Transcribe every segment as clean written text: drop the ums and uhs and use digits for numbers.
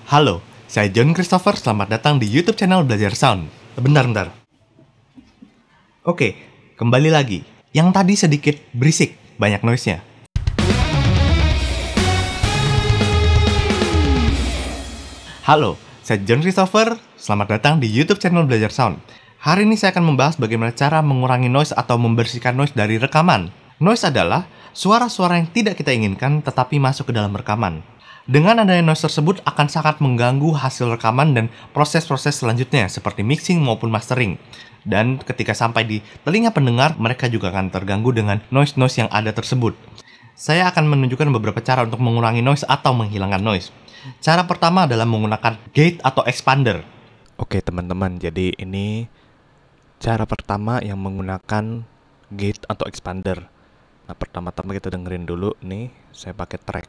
Halo, saya John Christopher. Selamat datang di YouTube channel Belajar Sound. Bentar. Oke, kembali lagi. Yang tadi sedikit berisik, banyak noise-nya. Halo, saya John Christopher. Selamat datang di YouTube channel Belajar Sound. Hari ini saya akan membahas bagaimana cara mengurangi noise atau membersihkan noise dari rekaman. Noise adalah suara-suara yang tidak kita inginkan tetapi masuk ke dalam rekaman. Dengan adanya noise tersebut akan sangat mengganggu hasil rekaman dan proses-proses selanjutnya seperti mixing maupun mastering. Dan ketika sampai di telinga pendengar, mereka juga akan terganggu dengan noise-noise yang ada tersebut. Saya akan menunjukkan beberapa cara untuk mengurangi noise atau menghilangkan noise. Cara pertama adalah menggunakan gate atau expander. Oke teman-teman, jadi ini cara pertama yang menggunakan gate atau expander. Nah, pertama-tama kita dengerin dulu nih, saya pakai track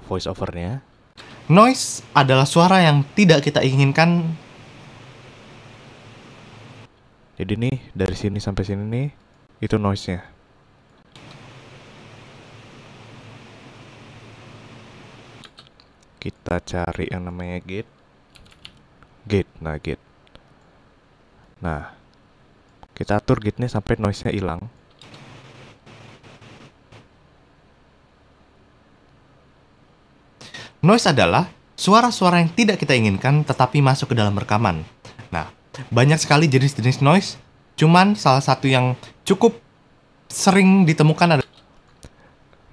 voice overnya. Noise adalah suara yang tidak kita inginkan. Jadi nih, dari sini sampai sini nih, itu noise-nya. Kita cari yang namanya gate. Gate. Nah, kita atur gate-nya sampai noise-nya hilang. Noise adalah suara-suara yang tidak kita inginkan tetapi masuk ke dalam rekaman. Nah, banyak sekali jenis-jenis noise, cuman salah satu yang cukup sering ditemukan adalah...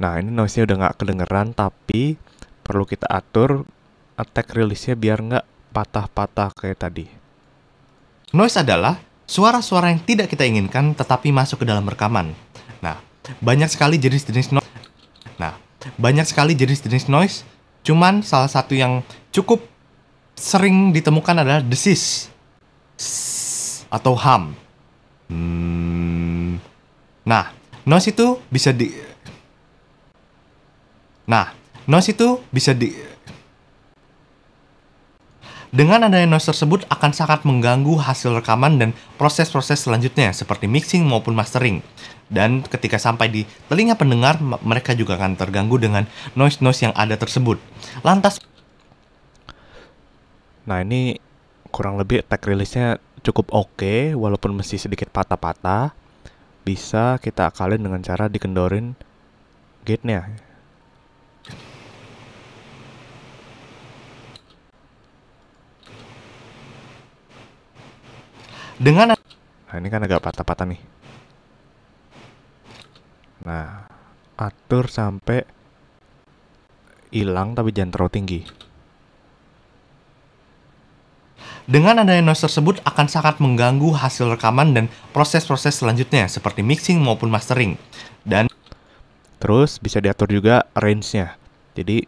Nah, ini noise-nya udah nggak kedengeran, tapi perlu kita atur attack release-nya biar nggak patah-patah kayak tadi. Noise adalah suara-suara yang tidak kita inginkan tetapi masuk ke dalam rekaman. Nah, banyak sekali jenis-jenis noise, cuman salah satu yang cukup sering ditemukan adalah desis atau hum. Nah, noise itu bisa dengan adanya noise tersebut akan sangat mengganggu hasil rekaman dan proses-proses selanjutnya seperti mixing maupun mastering. Dan ketika sampai di telinga pendengar, mereka juga akan terganggu dengan noise-noise yang ada tersebut. Lantas, nah ini kurang lebih attack release-nya cukup oke, walaupun masih sedikit patah-patah. Bisa kita akalin dengan cara dikendorin gate-nya. Nah ini kan agak patah-patah nih. Nah, atur sampai hilang tapi jangan terlalu tinggi. dengan adanya noise tersebut akan sangat mengganggu hasil rekaman dan proses-proses selanjutnya seperti mixing maupun mastering. Dan terus bisa diatur juga range-nya. Jadi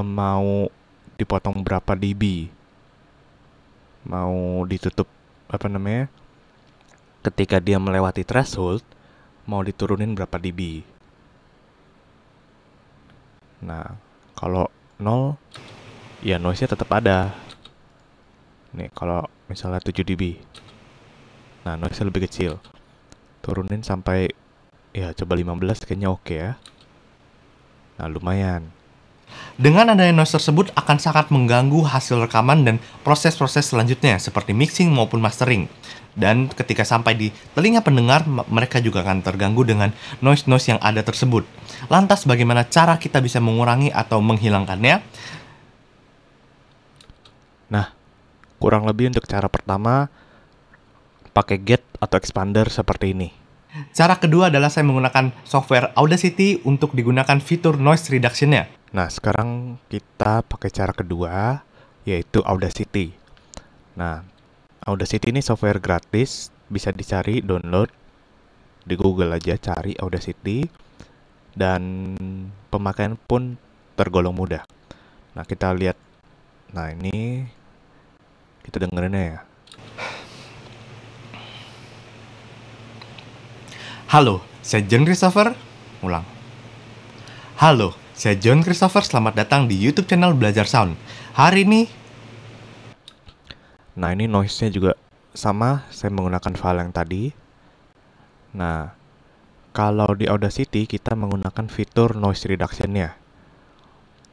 mau dipotong berapa dB, mau ditutup ketika dia melewati threshold, mau diturunin berapa dB. Nah, kalau 0, ya noise-nya tetap ada. Nih, kalau misalnya 7 dB, nah noise-nya lebih kecil. Turunin sampai, ya coba 15 kayaknya oke ya. Nah, lumayan. Dengan adanya noise tersebut akan sangat mengganggu hasil rekaman dan proses-proses selanjutnya seperti mixing maupun mastering. Dan ketika sampai di telinga pendengar, mereka juga akan terganggu dengan noise-noise yang ada tersebut. Lantas bagaimana cara kita bisa mengurangi atau menghilangkannya? Nah, kurang lebih untuk cara pertama, pakai gate atau expander seperti ini. Cara kedua adalah saya menggunakan software Audacity untuk digunakan fitur noise reduction-nya. Nah, sekarang kita pakai cara kedua, yaitu Audacity. Nah, Audacity ini software gratis, bisa dicari, download. Di Google aja, cari Audacity. Dan pemakaian pun tergolong mudah. Nah, kita lihat. Nah, ini kita dengerinnya ya. Halo, saya John Christopher. Halo, saya John Christopher. Selamat datang di YouTube channel Belajar Sound. Hari ini, nah ini noise-nya juga sama, saya menggunakan file yang tadi. Nah, kalau di Audacity kita menggunakan fitur noise reduction-nya.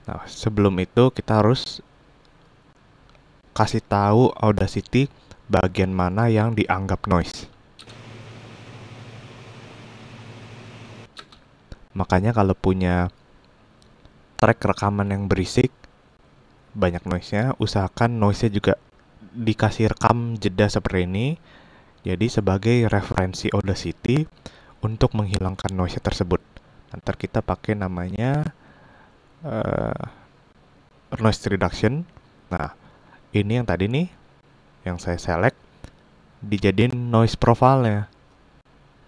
Nah, sebelum itu kita harus kasih tahu Audacity bagian mana yang dianggap noise. Makanya kalau punya track rekaman yang berisik, banyak noise-nya, usahakan noise-nya juga dikasih rekam jeda seperti ini. Jadi sebagai referensi Audacity untuk menghilangkan noise tersebut. Ntar kita pakai namanya noise reduction. Nah, ini yang tadi nih, yang saya select, dijadiin noise profile-nya.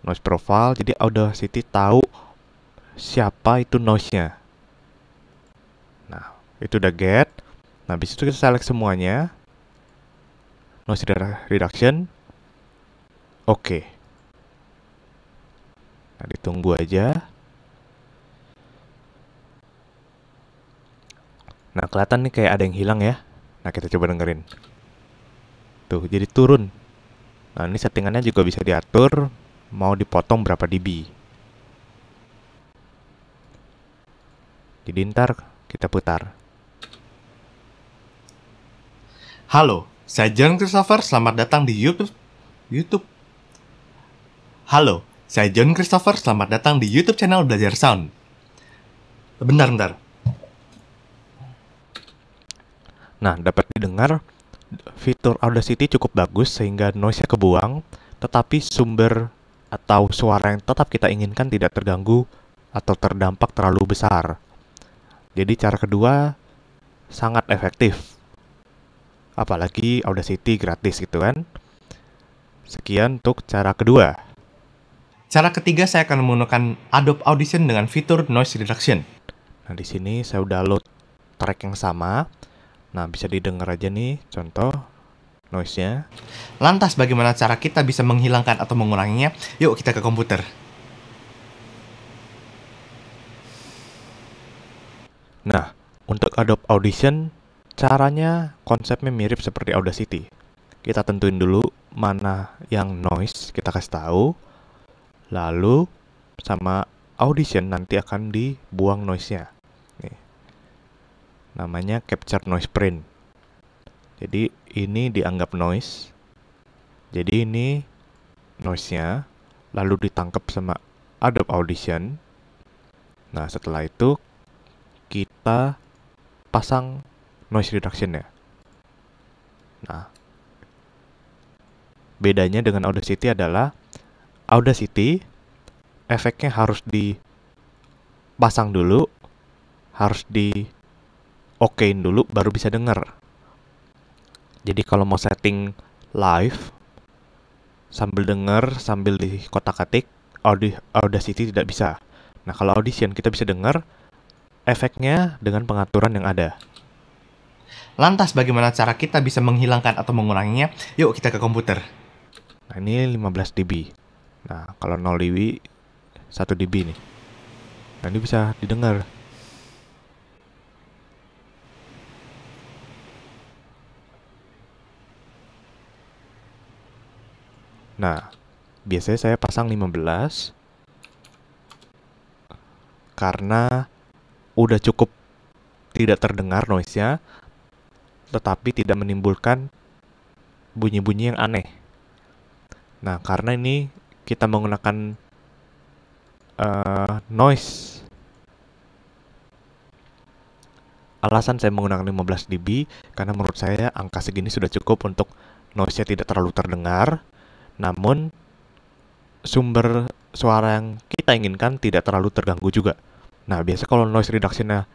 Noise profile, jadi Audacity tahu siapa itu noise-nya. Nah, itu udah get. Nah, habis itu kita select semuanya. Noise reduction. Oke. Nah, ditunggu aja. Nah, kelihatan nih kayak ada yang hilang ya. Nah, kita coba dengerin. Tuh, jadi turun. Nah, ini settingannya juga bisa diatur. Mau dipotong berapa dB. Jadi ntar kita putar. Halo, saya John Christopher. Selamat datang di YouTube. Halo, saya John Christopher. Selamat datang di YouTube channel Belajar Sound. Bentar. Nah, dapat didengar fitur Audacity cukup bagus sehingga noise-nya kebuang, tetapi sumber atau suara yang tetap kita inginkan tidak terganggu atau terdampak terlalu besar. Jadi cara kedua sangat efektif. Apalagi Audacity gratis gitu kan. Sekian untuk cara kedua. Cara ketiga saya akan menggunakan Adobe Audition dengan fitur noise reduction. Nah, di sini saya udah load track yang sama. Nah, bisa didengar aja nih contoh noise-nya. Lantas bagaimana cara kita bisa menghilangkan atau menguranginya? Yuk kita ke komputer. Nah, untuk Adobe Audition, caranya konsepnya mirip seperti Audacity. Kita tentuin dulu mana yang noise, kita kasih tahu. Lalu sama Audition nanti akan dibuang noise-nya. Nih. Namanya Capture Noise Print. Jadi ini dianggap noise. Jadi ini noise-nya, lalu ditangkap sama Adobe Audition. Nah, setelah itu kita pasang noise reduction-nya. Nah, bedanya dengan Audacity adalah Audacity efeknya harus dipasang dulu, harus di okein dulu baru bisa denger. Jadi kalau mau setting live sambil denger, sambil di kotak-katik, Audacity tidak bisa. Nah, kalau Audition kita bisa denger efeknya dengan pengaturan yang ada. Lantas bagaimana cara kita bisa menghilangkan atau menguranginya? Yuk kita ke komputer. Nah, ini 15 dB. Nah, kalau 0 dB 1 dB nih. Nah, ini bisa didengar. Nah, biasanya saya pasang 15 karena udah cukup tidak terdengar noise-nya, tetapi tidak menimbulkan bunyi-bunyi yang aneh. Nah, karena ini kita menggunakan noise. Alasan saya menggunakan 15 dB karena menurut saya angka segini sudah cukup untuk noise-nya tidak terlalu terdengar, namun sumber suara yang kita inginkan tidak terlalu terganggu juga. Nah, biasa kalau noise reduction-nya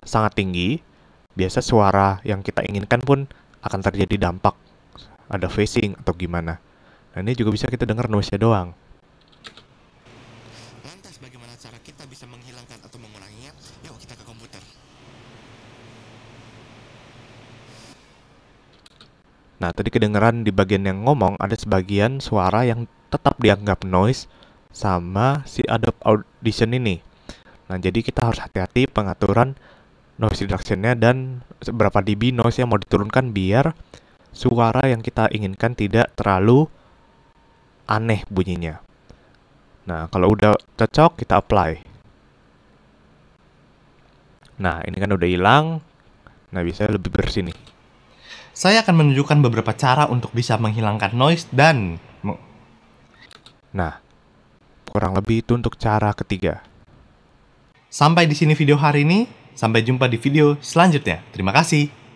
sangat tinggi, biasa suara yang kita inginkan pun akan terjadi dampak. Ada phasing atau gimana. Nah, ini juga bisa kita dengar noise-nya doang. Lantas bagaimana cara kita bisa menghilangkan atau menguranginya? Yuk kita ke komputer. Nah, tadi kedengeran di bagian yang ngomong ada sebagian suara yang tetap dianggap noise sama si Adobe Audition ini. Nah, jadi kita harus hati-hati pengaturan noise reduction-nya dan seberapa dB noise yang mau diturunkan biar suara yang kita inginkan tidak terlalu aneh bunyinya. Nah, kalau udah cocok, kita apply. Nah, ini kan udah hilang. Nah, bisa lebih bersih nih. Saya akan menunjukkan beberapa cara untuk bisa menghilangkan noise dan... Nah, kurang lebih itu untuk cara ketiga. Sampai di sini video hari ini. Sampai jumpa di video selanjutnya. Terima kasih.